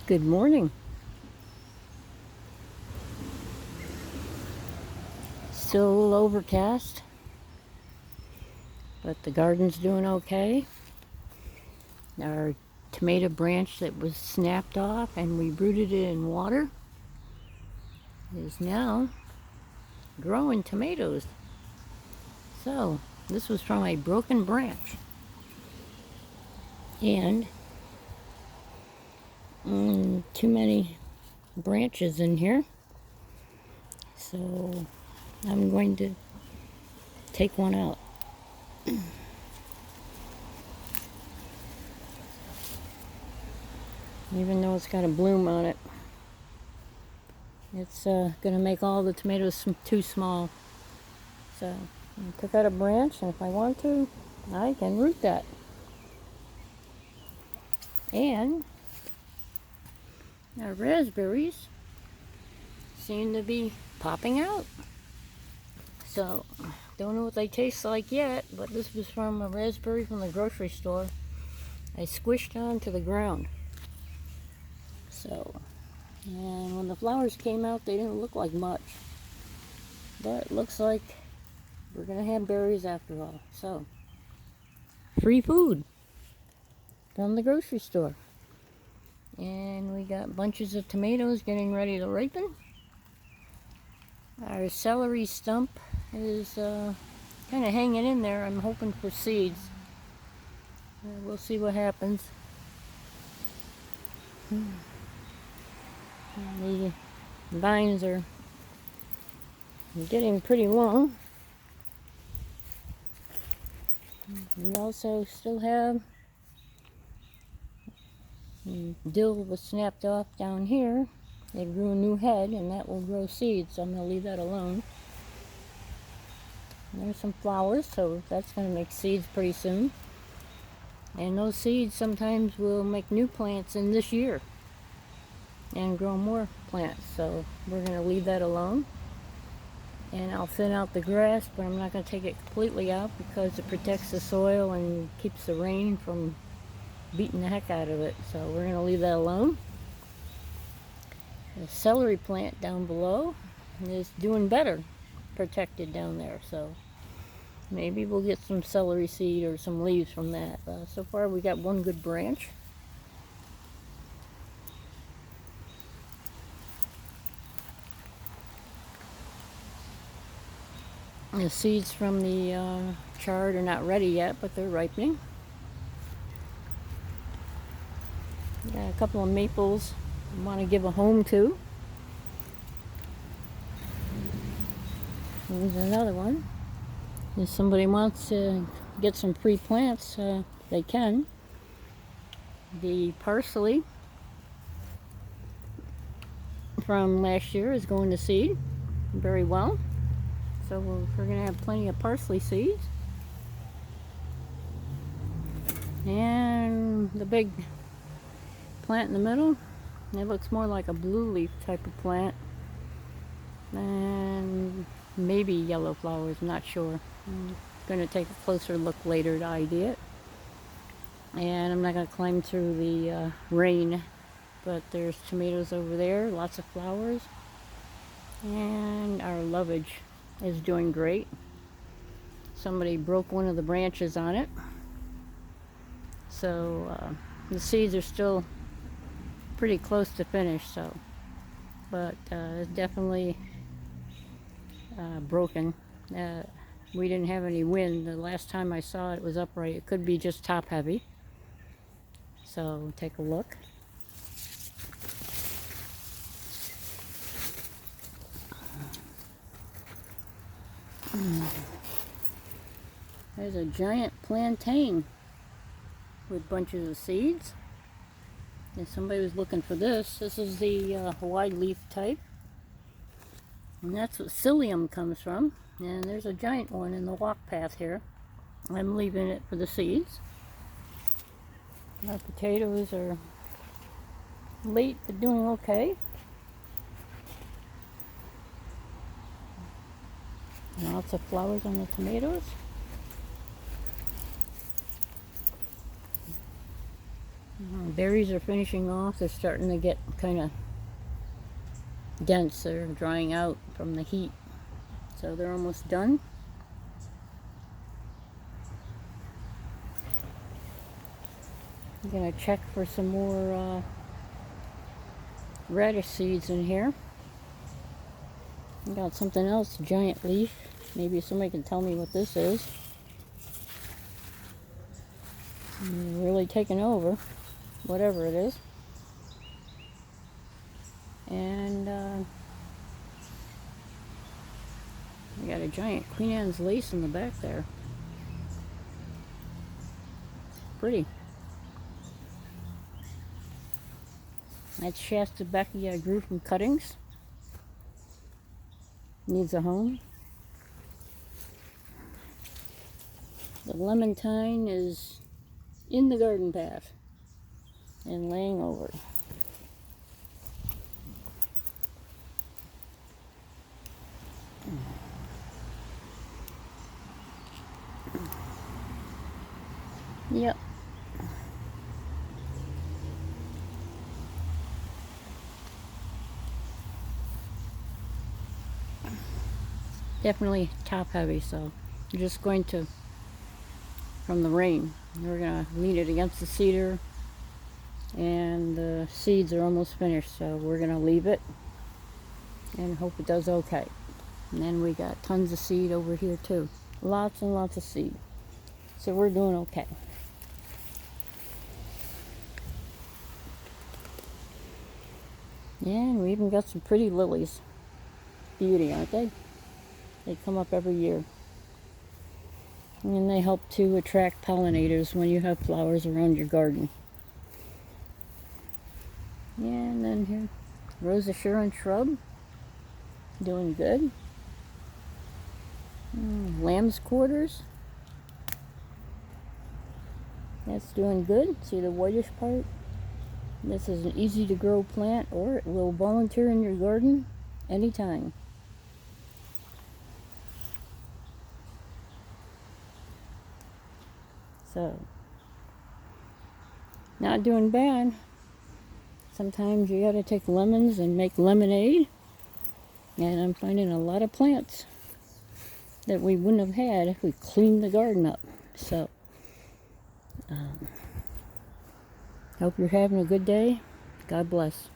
Good morning. Still a little overcast, but the garden's doing okay. Our tomato branch that was snapped off and we rooted it in water is now growing tomatoes. So, this was from a broken branch. And too many branches in here. So, I'm going to take one out. Even though it's got a bloom on it. It's going to make all the tomatoes too small. So, I took out a branch, and if I want to, I can root that. And our raspberries seem to be popping out. So, don't know what they taste like yet, but this was from a raspberry from the grocery store. I squished onto the ground. So, and when the flowers came out, they didn't look like much. But it looks like we're going to have berries after all. So, free food from the grocery store. And we got bunches of tomatoes getting ready to ripen. Our celery stump is kind of hanging in there. I'm hoping for seeds. We'll see what happens. The vines are getting pretty long. We also still have dill was snapped off down here. It grew a new head, and that will grow seeds, so I'm going to leave that alone. And there's some flowers, so that's going to make seeds pretty soon. And those seeds sometimes will make new plants in this year and grow more plants, so we're going to leave that alone. And I'll thin out the grass, but I'm not going to take it completely out because it protects the soil and keeps the rain from beating the heck out of it. So we're going to leave that alone. The celery plant down below is doing better, protected down there. So maybe we'll get some celery seed or some leaves from that. So far we got one good branch. The seeds from the chard are not ready yet, but they're ripening. Got a couple of maples I want to give a home to. Here's another one. If somebody wants to get some free plants, they can. The parsley from last year is going to seed very well. So we're going to have plenty of parsley seeds. And the big plant in the middle, it looks more like a blue leaf type of plant. And maybe yellow flowers, not sure. I'm going to take a closer look later to ID it. And I'm not going to climb through the rain, but there's tomatoes over there, lots of flowers. And our lovage is doing great. Somebody broke one of the branches on it. So the seeds are still pretty close to finish, so. But it's definitely broken. We didn't have any wind. The last time I saw it, it was upright. It could be just top heavy. So take a look. There's a giant plantain with bunches of seeds. If somebody was looking for this, this is the wide leaf type. And that's what psyllium comes from. And there's a giant one in the walk path here. I'm leaving it for the seeds. Our potatoes are late but doing okay. Lots of flowers on the tomatoes. Berries are finishing off. They're starting to get kind of dense. They're drying out from the heat. So they're almost done. I'm going to check for some more radish seeds in here. I got something else, giant leaf. Maybe somebody can tell me what this is. Really taking over, whatever it is. And we got a giant Queen Anne's lace in the back there. Pretty. That's Shasta Becky I grew from cuttings. Needs a home. The Lemon-Tine is in the garden path and laying over. Yep. Definitely top heavy, so I'm just going to, from the rain, we're going to lean it against the cedar, and the seeds are almost finished, so we're going to leave it and hope it does okay. And then we got tons of seed over here too. Lots and lots of seed. So we're doing okay. Yeah, and we even got some pretty lilies. Beauty, aren't they? They come up every year. And they help to attract pollinators when you have flowers around your garden. Yeah, and then here, Rose Assurance shrub. Doing good. Lamb's quarters. That's doing good. See the whitish part? This is an easy to grow plant, or it will volunteer in your garden anytime. So, not doing bad. Sometimes you gotta take lemons and make lemonade. And I'm finding a lot of plants that we wouldn't have had if we cleaned the garden up. So, hope you're having a good day. God bless.